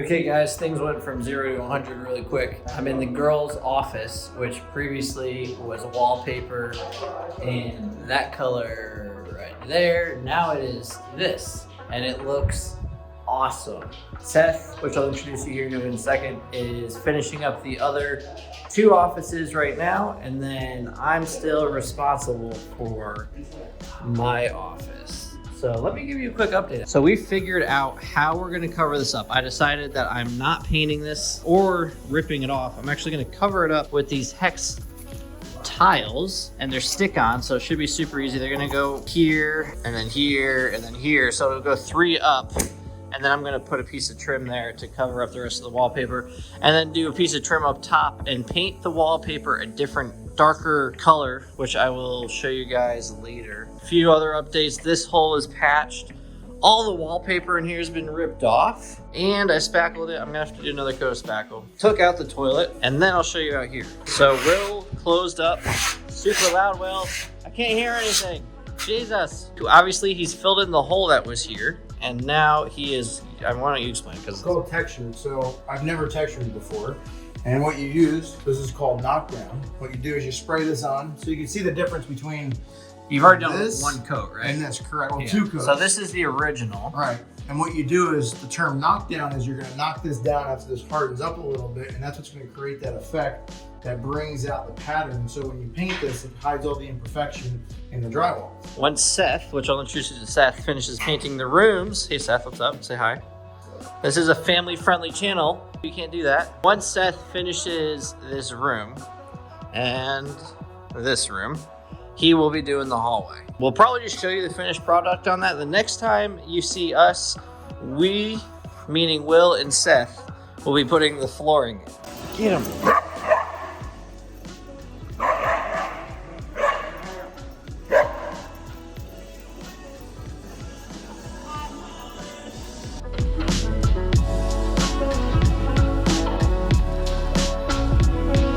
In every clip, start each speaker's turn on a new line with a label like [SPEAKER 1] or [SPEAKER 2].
[SPEAKER 1] Okay guys, things went from 0 to 100 really quick. I'm in the girls' office, which previously was a wallpaper in that color right there. Now it is this, and it looks awesome. Seth, which I'll introduce you here to in a second, is finishing up the other 2 offices right now, and then I'm still responsible for my office. So let me give you a quick update. So we figured out how we're gonna cover this up. I decided that I'm not painting this or ripping it off. I'm actually gonna cover it up with these hex tiles, and they're stick-on, so it should be super easy. They're gonna go here, and then here, and then here. So it'll go 3 up, and then I'm gonna put a piece of trim there to cover up the rest of the wallpaper, and then do a piece of trim up top and paint the wallpaper a different darker color, which I will show you guys later. A few other updates. This hole is patched. All the wallpaper in here has been ripped off, and I spackled it. I'm gonna have to do another coat of spackle. Took out the toilet, and then I'll show you out here. So Will closed up, super loud. Will, I can't hear anything. Jesus. Obviously he's filled in the hole that was here, and now he is, why don't you explain?
[SPEAKER 2] It's called textured. So I've never textured before. And what you use, this is called knockdown. What you do is you spray this on, so you can see the difference between
[SPEAKER 1] You've already done one coat, right?
[SPEAKER 2] And that's correct. Well, 2 coats.
[SPEAKER 1] So this is the original.
[SPEAKER 2] Right. And what you do is, the term knockdown is you're gonna knock this down after this hardens up a little bit, and that's what's gonna create that effect that brings out the pattern. So when you paint this, it hides all the imperfection in the drywall.
[SPEAKER 1] Once Seth, which I'll introduce you to Seth, finishes painting the rooms. Hey Seth, what's up? Say hi. This is a family-friendly channel. You can't do that. Once Seth finishes this room and this room, he will be doing the hallway. We'll probably just show you the finished product on that. The next time you see us, we, meaning Will and Seth, will be putting the flooring in. Get him.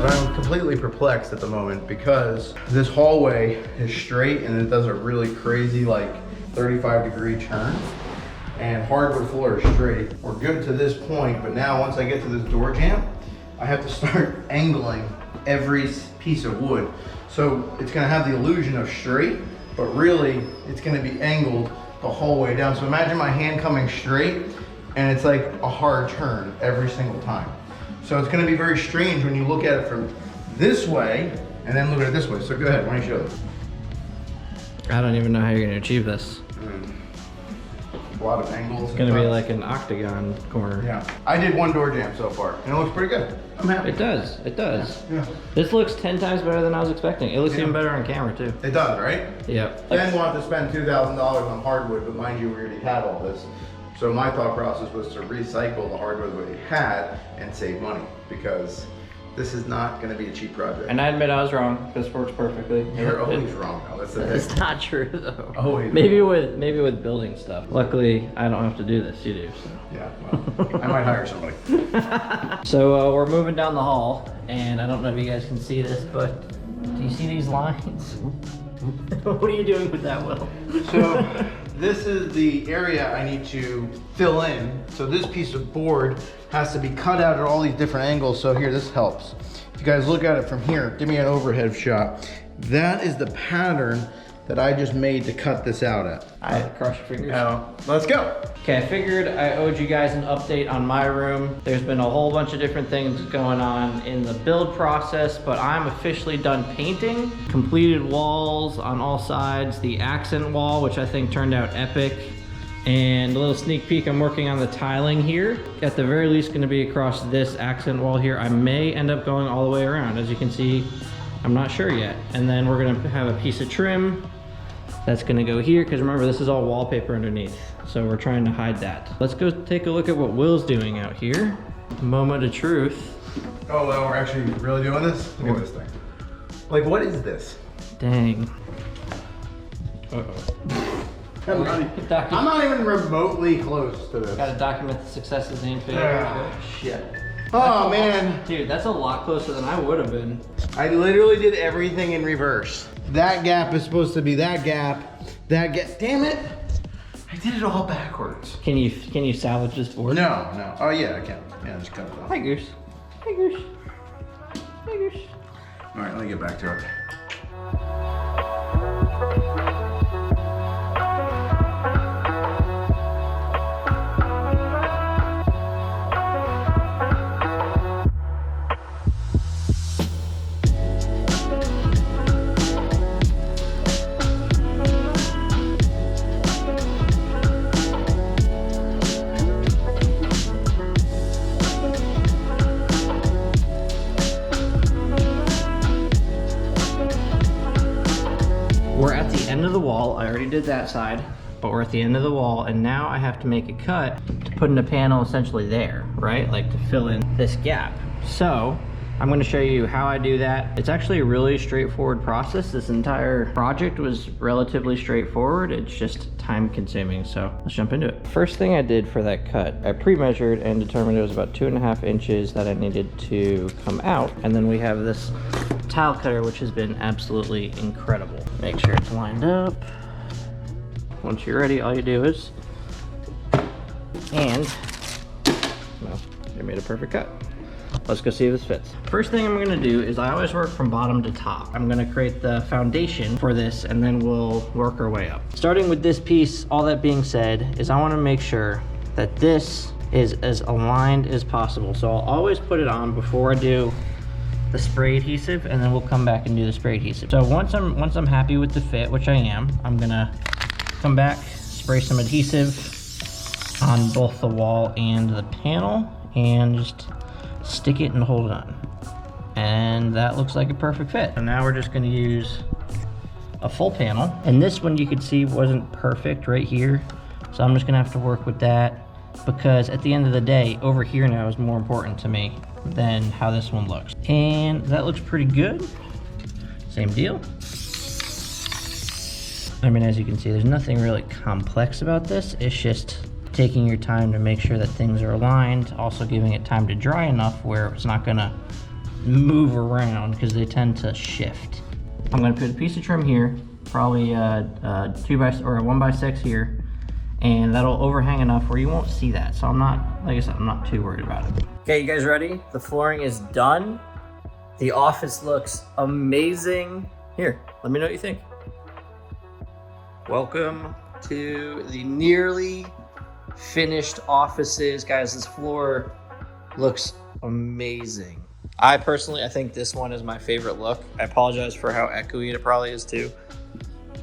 [SPEAKER 2] I'm completely perplexed at the moment because this hallway is straight and it does a really crazy like 35-degree turn, and hardwood floor is straight. We're good to this point, but now once I get to this door jamb, I have to start angling every piece of wood. So it's gonna have the illusion of straight, but really it's gonna be angled the whole way down. So imagine my hand coming straight and it's like a hard turn every single time. So it's gonna be very strange when you look at it from this way and then look at it this way. So go ahead, why don't you show this?
[SPEAKER 1] I don't even know how you're gonna achieve this.
[SPEAKER 2] A lot of angles.
[SPEAKER 1] It's gonna be like an octagon corner.
[SPEAKER 2] Yeah, I did 1 door jamb so far and it looks pretty good. I'm happy.
[SPEAKER 1] It does, it does.
[SPEAKER 2] Yeah.
[SPEAKER 1] This looks 10 times better than I was expecting. It looks even better on camera too.
[SPEAKER 2] It does, right?
[SPEAKER 1] Yep.
[SPEAKER 2] Ben wanted to spend $2,000 on hardwood, but mind you, we already had all this. So my thought process was to recycle the hardwood we had and save money, because this is not going to be a cheap project.
[SPEAKER 1] And I admit I was wrong. This works perfectly.
[SPEAKER 2] You're always wrong, though. That's the thing.
[SPEAKER 1] It's not true though.
[SPEAKER 2] Always.
[SPEAKER 1] Maybe with building stuff. Luckily, I don't have to do this. You do. So.
[SPEAKER 2] Yeah. Well, I might hire somebody.
[SPEAKER 1] So we're moving down the hall, and I don't know if you guys can see this, but do you see these lines? What are you doing with that, Will?
[SPEAKER 2] So this is the area I need to fill in. So this piece of board has to be cut out at all these different angles. So here, this helps. If you guys look at it from here, give me an overhead shot. That is the pattern that I just made to cut this out at.
[SPEAKER 1] All right, cross your fingers.
[SPEAKER 2] Now, let's go.
[SPEAKER 1] Okay, I figured I owed you guys an update on my room. There's been a whole bunch of different things going on in the build process, but I'm officially done painting. Completed walls on all sides, the accent wall, which I think turned out epic. And a little sneak peek, I'm working on the tiling here. At the very least gonna be across this accent wall here. I may end up going all the way around. As you can see, I'm not sure yet. And then we're gonna have a piece of trim that's gonna go here, because remember, this is all wallpaper underneath. So we're trying to hide that. Let's go take a look at what Will's doing out here. Moment of truth.
[SPEAKER 2] Oh, well, we're actually really doing this? Look at this thing. Like, what is this?
[SPEAKER 1] Dang.
[SPEAKER 2] Uh-oh. I'm not even remotely close to this.
[SPEAKER 1] Gotta document the successes and failures. Shit.
[SPEAKER 2] Oh, man.
[SPEAKER 1] Dude, that's a lot closer than I would have been.
[SPEAKER 2] I literally did everything in reverse. That gap is supposed to be that gap. That gap. Damn it. I did it all backwards.
[SPEAKER 1] Can you salvage this board?
[SPEAKER 2] No. Oh yeah, I can. Yeah, just cut it off.
[SPEAKER 1] Hi, Goose. Hi, Goose. Hi, Goose.
[SPEAKER 2] All right, let me get back to it.
[SPEAKER 1] We're at the end of the wall. I already did that side, but we're at the end of the wall, and now I have to make a cut to put in a panel essentially there, right? Like to fill in this gap. So I'm going to show you how I do that. It's actually a really straightforward process. This entire project was relatively straightforward. It's just time consuming. So let's jump into it. First thing I did for that cut, I pre-measured and determined it was about 2.5 inches that I needed to come out. And then we have this tile cutter, which has been absolutely incredible. Make sure it's lined up. Once you're ready, all you do is, and, well, you made a perfect cut. Let's go see if this fits. First thing I'm gonna do is I always work from bottom to top. I'm gonna create the foundation for this and then we'll work our way up. Starting with this piece, all that being said, is I wanna make sure that this is as aligned as possible. So I'll always put it on before I do the spray adhesive, and then we'll come back and do the spray adhesive. So once I'm happy with the fit, which I am, I'm gonna come back, spray some adhesive on both the wall and the panel, and just stick it and hold it on. And that looks like a perfect fit. So now we're just gonna use a full panel. And this one you could see wasn't perfect right here. So I'm just gonna have to work with that, because at the end of the day, over here now is more important to me than how this one looks. And that looks pretty good. Same deal. I mean, as you can see, there's nothing really complex about this. It's just taking your time to make sure that things are aligned, also giving it time to dry enough where it's not gonna move around, because they tend to shift. I'm gonna put a piece of trim here, probably a 1x6 here, and that'll overhang enough where you won't see that. So I'm not, like I said, I'm not too worried about it. Okay, you guys ready? The flooring is done. The office looks amazing. Here, let me know what you think. Welcome to the nearly finished offices. Guys, this floor looks amazing. I think this one is my favorite look. I apologize for how echoey it probably is too.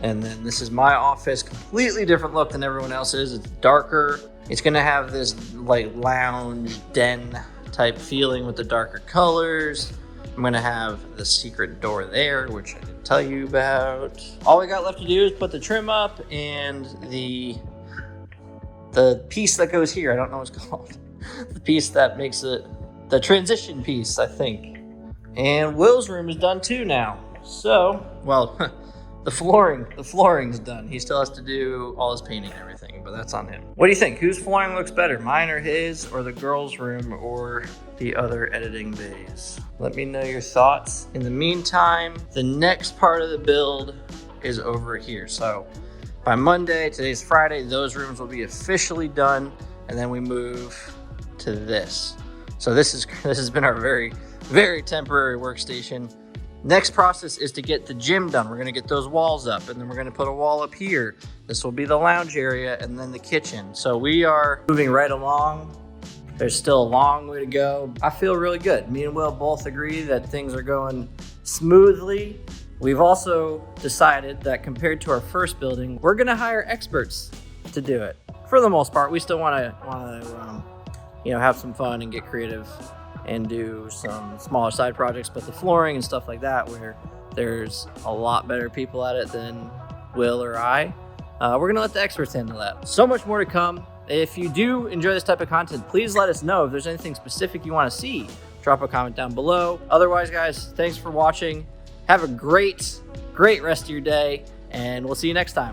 [SPEAKER 1] And then this is my office, completely different look than everyone else's. It's darker. It's gonna have this like lounge den type feeling with the darker colors. I'm gonna have the secret door there, which I didn't tell you about. All we got left to do is put the trim up and the piece that goes here. I don't know what it's called. The piece that makes it, the transition piece, I think. And Will's room is done too now. So, well, the flooring's done. He still has to do all his painting and everything, but that's on him. What do you think? Whose flooring looks better? Mine or his, or the girls' room, or the other editing bays? Let me know your thoughts. In the meantime, the next part of the build is over here. So by Monday, today's Friday, those rooms will be officially done, and then we move to this. So this has been our very, very temporary workstation. Next process is to get the gym done. We're gonna get those walls up, and then we're gonna put a wall up here. This will be the lounge area, and then the kitchen. So we are moving right along. There's still a long way to go. I feel really good. Me and Will both agree that things are going smoothly. We've also decided that compared to our first building, we're gonna hire experts to do it. For the most part, we still wanna have some fun and get creative and do some smaller side projects, but the flooring and stuff like that, where there's a lot better people at it than Will or I, we're gonna let the experts handle that. So much more to come. If you do enjoy this type of content, please let us know if there's anything specific you wanna see. Drop a comment down below. Otherwise, guys, thanks for watching. Have a great rest of your day, and we'll see you next time.